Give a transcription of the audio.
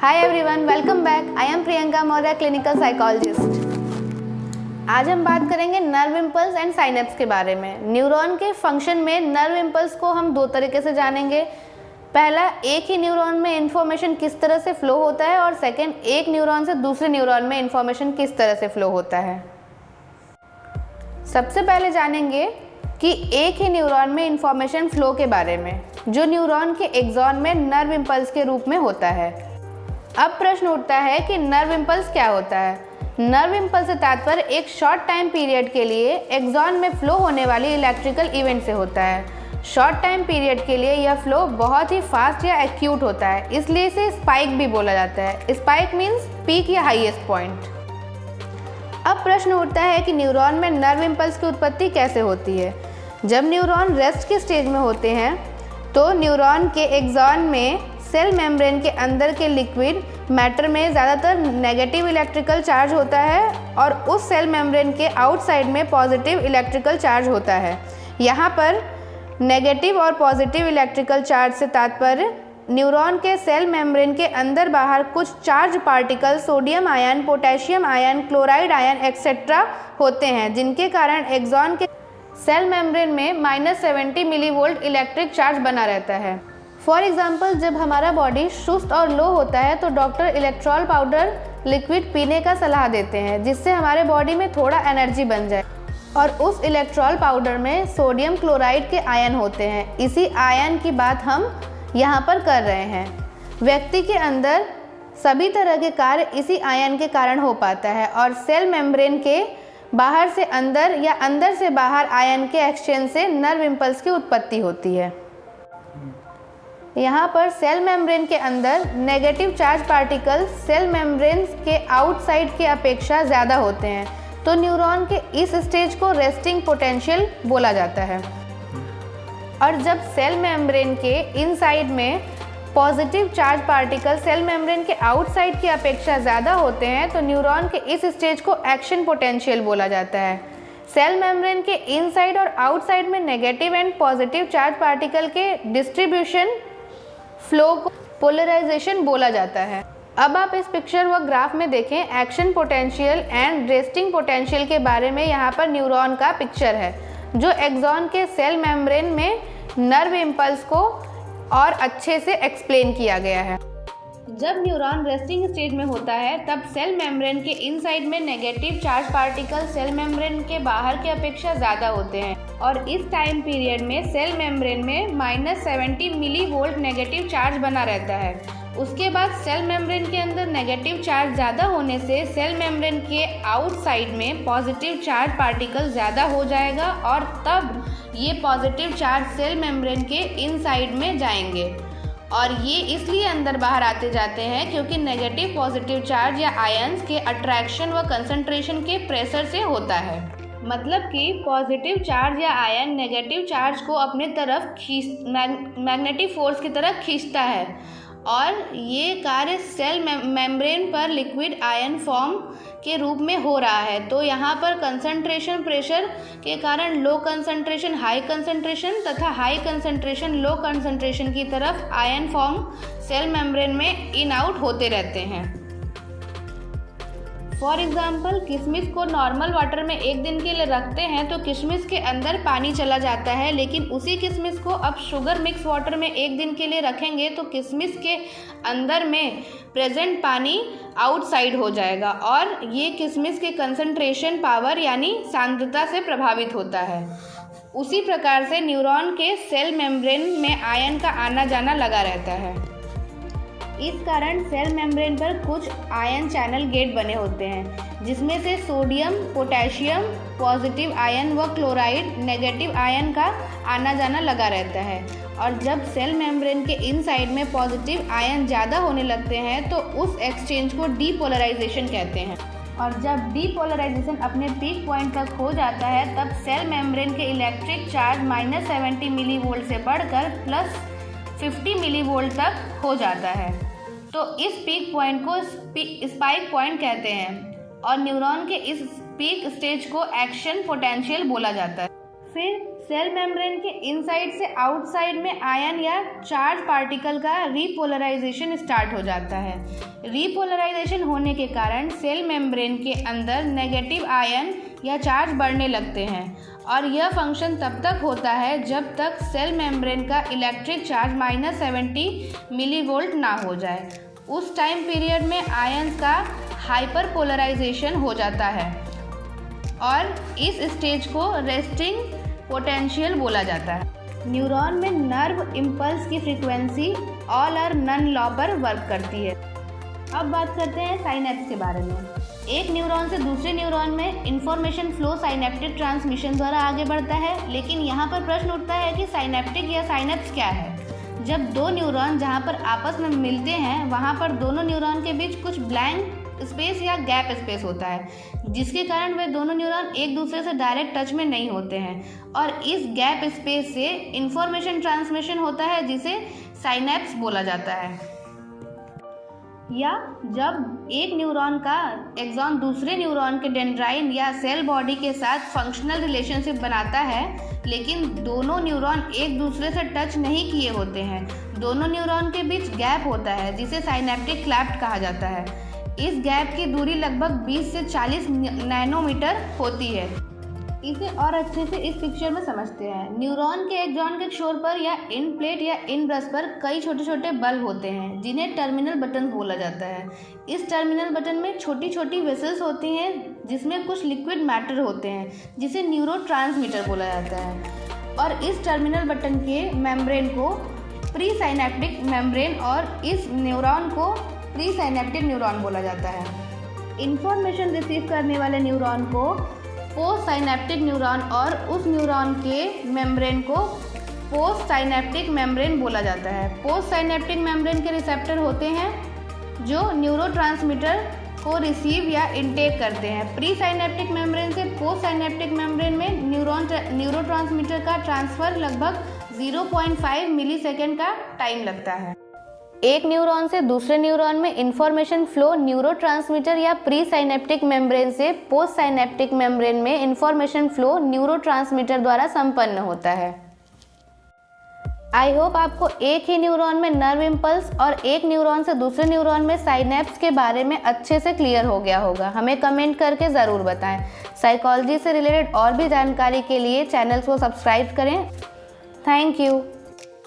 Hi everyone, welcome back. I am Priyanka Maurya, clinical psychologist. आज हम बात करेंगे नर्व इम्पल्स एंड साइनेप्स के बारे में। न्यूरॉन के फंक्शन में नर्व इम्पल्स को हम दो तरीके से जानेंगे। पहला, एक ही न्यूरॉन में इंफॉर्मेशन किस तरह से फ्लो होता है, और सेकंड, एक न्यूरॉन से दूसरे न्यूरॉन में इंफॉर्मेशन किस तरह से फ्लो होता है। सबसे पहले जानेंगे कि एक ही न्यूरॉन में इंफॉर्मेशन फ्लो के बारे में, जो न्यूरॉन के एक्सॉन में नर्व इम्पल्स के रूप में होता है। अब प्रश्न उठता है कि नर्व इम्पल्स क्या होता है। नर्व इम्पल्स से तात्पर्य एक शॉर्ट टाइम पीरियड के लिए एक्सॉन में फ्लो होने वाली इलेक्ट्रिकल इवेंट से होता है। शॉर्ट टाइम पीरियड के लिए यह फ्लो बहुत ही फास्ट या एक्यूट होता है, इसलिए इसे स्पाइक भी बोला जाता है। स्पाइक मीन्स पीक या हाईएस्ट पॉइंट। अब प्रश्न उठता है कि न्यूरॉन में नर्व इम्पल्स की उत्पत्ति कैसे होती है। जब न्यूरॉन रेस्ट के स्टेज में होते हैं तो न्यूरॉन के एक्सॉन में सेल मेम्ब्रेन के अंदर के लिक्विड मैटर में ज़्यादातर नेगेटिव इलेक्ट्रिकल चार्ज होता है और उस सेल मेम्ब्रेन के आउटसाइड में पॉजिटिव इलेक्ट्रिकल चार्ज होता है। यहाँ पर नेगेटिव और पॉजिटिव इलेक्ट्रिकल चार्ज से तात्पर्य न्यूरॉन के सेल मेम्ब्रेन के अंदर बाहर कुछ charge particle sodium ion, potassium ion, chloride ion etcetera होते हैं, जिनके कारण एक्सॉन के सेल मेम्ब्रेन में -70 मिलीवोल्ट इलेक्ट्रिक चार्ज बना रहता है। फॉर एग्जाम्पल, जब हमारा बॉडी सुस्त और लो होता है तो डॉक्टर इलेक्ट्रॉल पाउडर लिक्विड पीने का सलाह देते हैं, जिससे हमारे बॉडी में थोड़ा एनर्जी बन जाए। और उस इलेक्ट्रॉल पाउडर में सोडियम क्लोराइड के आयन होते हैं। इसी आयन की बात हम यहाँ पर कर रहे हैं। व्यक्ति के अंदर सभी तरह के कार्य इसी आयन के कारण हो पाता है और सेल मेम्ब्रेन के बाहर से अंदर या अंदर से बाहर आयन के एक्सचेंज से नर्व इम्पल्स की उत्पत्ति होती है। यहाँ पर सेल मेम्ब्रेन के अंदर negative charge particle cell membrane के आउटसाइड के अपेक्षा ज़्यादा होते हैं, तो न्यूरॉन के इस स्टेज को रेस्टिंग पोटेंशियल बोला जाता है। और जब सेल मेम्ब्रेन के इनसाइड में positive charge particle cell membrane के आउटसाइड की अपेक्षा ज़्यादा होते हैं तो न्यूरॉन के इस स्टेज को एक्शन पोटेंशियल बोला जाता है। सेल मेम्ब्रेन के इनसाइड और आउटसाइड में negative and positive charge particle के डिस्ट्रीब्यूशन फ्लो को पोलराइजेशन बोला जाता है। अब आप इस पिक्चर व ग्राफ में देखें, action potential and resting potential के बारे में यहाँ पर न्यूरॉन का पिक्चर है, जो एक्सॉन के सेल मेम्ब्रेन में नर्व इम्पल्स को और अच्छे से एक्सप्लेन किया गया है। जब न्यूरॉन रेस्टिंग स्टेज में होता है तब सेल मेम्ब्रेन के इनसाइड में negative charge particle cell membrane के बाहर के अपेक्षा ज़्यादा होते हैं और इस टाइम पीरियड में सेल मेम्ब्रेन में -70 मिलीवोल्ट नेगेटिव चार्ज बना रहता है। उसके बाद सेल मेम्ब्रेन के अंदर नेगेटिव चार्ज ज़्यादा होने से सेल मेम्ब्रेन के आउटसाइड में पॉजिटिव चार्ज पार्टिकल ज़्यादा हो जाएगा और तब ये पॉजिटिव चार्ज सेल मेम्ब्रेन के इनसाइड में जाएंगे और ये इसलिए अंदर बाहर आते जाते हैं क्योंकि नेगेटिव पॉजिटिव चार्ज या आयंस के अट्रैक्शन व कंसंट्रेशन के प्रेशर से होता है। मतलब कि पॉजिटिव चार्ज या आयन नेगेटिव चार्ज को अपने तरफ मैग्नेटिक फोर्स की तरफ खींचता है और ये कार्य सेल मेम्ब्रेन पर लिक्विड आयन फॉर्म के रूप में हो रहा है। तो यहाँ पर कंसंट्रेशन प्रेशर के कारण लो कंसंट्रेशन हाई कंसंट्रेशन तथा हाई कंसंट्रेशन लो कंसंट्रेशन की तरफ आयन फॉर्म सेल मेम्ब्रेन में इन आउट होते रहते हैं। फॉर एग्जाम्पल, किशमिश को नॉर्मल वाटर में एक दिन के लिए रखते हैं तो किशमिश के अंदर पानी चला जाता है, लेकिन उसी किशमिश को अब शुगर मिक्स वाटर में एक दिन के लिए रखेंगे तो किशमिश के अंदर में प्रेजेंट पानी आउटसाइड हो जाएगा और ये किशमिश के कंसंट्रेशन पावर यानी सांद्रता से प्रभावित होता है। उसी प्रकार से न्यूरॉन के सेल मेम्ब्रेन में आयन का आना जाना लगा रहता है। इस कारण सेल मेम्ब्रेन पर कुछ आयन चैनल गेट बने होते हैं, जिसमें से सोडियम, पोटेशियम पॉजिटिव आयन व क्लोराइड नेगेटिव आयन का आना जाना लगा रहता है। और जब सेल मेम्ब्रेन के इनसाइड में पॉजिटिव आयन ज़्यादा होने लगते हैं तो उस एक्सचेंज को डीपोलराइजेशन कहते हैं। और जब डीपोलराइजेशन अपने पीक पॉइंट तक हो जाता है तब सेल मेम्ब्रेन के इलेक्ट्रिक चार्ज -70 मिलीवोल्ट से बढ़कर +50 मिलीवोल्ट तक हो जाता है। तो इस पीक पॉइंट को स्पाइक पॉइंट कहते हैं और न्यूरॉन के इस पीक स्टेज को एक्शन पोटेंशियल बोला जाता है। फिर सेल मेम्ब्रेन के इनसाइड से आउटसाइड में आयन या चार्ज पार्टिकल का रीपोलराइजेशन स्टार्ट हो जाता है। रीपोलराइजेशन होने के कारण सेल मेम्ब्रेन के अंदर नेगेटिव आयन या चार्ज बढ़ने लगते हैं और यह फंक्शन तब तक होता है जब तक सेल मेम्ब्रेन का इलेक्ट्रिक चार्ज -70 मिलीवोल्ट ना हो जाए। उस टाइम पीरियड में आयन्स का हाइपर पोलराइजेशन हो जाता है और इस स्टेज को रेस्टिंग पोटेंशियल बोला जाता है। न्यूरॉन में नर्व इम्पल्स की फ्रीक्वेंसी ऑल और नन लॉ पर वर्क करती है। अब बात करते हैं साइनेप्स के बारे में। एक न्यूरॉन से दूसरे न्यूरॉन में इंफॉर्मेशन फ्लो साइनेप्टिक ट्रांसमिशन द्वारा आगे बढ़ता है, लेकिन यहाँ पर प्रश्न उठता है कि साइनेप्टिक या साइनेप्स क्या है। जब दो न्यूरॉन जहाँ पर आपस में मिलते हैं वहाँ पर दोनों न्यूरॉन के बीच कुछ ब्लैंक स्पेस या गैप स्पेस होता है, जिसके कारण वे दोनों न्यूरॉन एक दूसरे से डायरेक्ट टच में नहीं होते हैं और इस गैप स्पेस से इंफॉर्मेशन ट्रांसमिशन होता है जिसे साइनेप्स बोला जाता है। या जब एक न्यूरॉन का एक्सॉन दूसरे न्यूरॉन के डेंड्राइन या सेल बॉडी के साथ फंक्शनल रिलेशनशिप बनाता है, लेकिन दोनों न्यूरॉन एक दूसरे से टच नहीं किए होते हैं, दोनों न्यूरॉन के बीच गैप होता है जिसे साइनेप्टिक क्लैफ्ट कहा जाता है। इस गैप की दूरी लगभग 20 से 40 नैनोमीटर होती है। इसे और अच्छे से इस पिक्चर में समझते हैं। न्यूरॉन के एक्सॉन के छोर पर या इन प्लेट या इन ब्रश पर कई छोटे छोटे बल्ब होते हैं जिन्हें टर्मिनल बटन बोला जाता है। इस टर्मिनल बटन में छोटी छोटी वेसल्स होती हैं जिसमें कुछ लिक्विड मैटर होते हैं जिसे न्यूरोट्रांसमीटर बोला जाता है और इस टर्मिनल बटन के मेम्ब्रेन को प्री साइनेप्टिक मेम्ब्रेन और इस न्यूरॉन को प्री साइनेप्टिक न्यूरॉन बोला जाता है। इंफॉर्मेशन रिसीव करने वाले न्यूरॉन को पोस्ट साइनेप्टिक न्यूरॉन और उस न्यूरॉन के मेम्ब्रेन को पोस्ट साइनेप्टिक मेम्ब्रेन बोला जाता है। पोस्ट साइनेप्टिक मेम्ब्रेन के रिसेप्टर होते हैं जो न्यूरोट्रांसमीटर को रिसीव या इनटेक करते हैं। प्री साइनेप्टिक मेम्ब्रेन से पोस्ट साइनेप्टिक मेम्ब्रेन में न्यूरोट्रांसमीटर का ट्रांसफ़र लगभग 0.5 मिलीसेकेंड का टाइम लगता है। एक न्यूरॉन से दूसरे न्यूरॉन में इंफॉर्मेशन फ्लो न्यूरोट्रांसमीटर या प्री साइनेप्टिक मेम्ब्रेन से पोस्ट साइनेप्टिक मेम्ब्रेन में इंफॉर्मेशन फ्लो न्यूरोट्रांसमीटर द्वारा संपन्न होता है। आई होप आपको एक ही न्यूरॉन में नर्व इम्पल्स और एक न्यूरॉन से दूसरे न्यूरॉन में साइनेप्स के बारे में अच्छे से क्लियर हो गया होगा। हमें कमेंट करके ज़रूर बताएं। साइकोलॉजी से रिलेटेड और भी जानकारी के लिए चैनल को सब्सक्राइब करें। Thank you.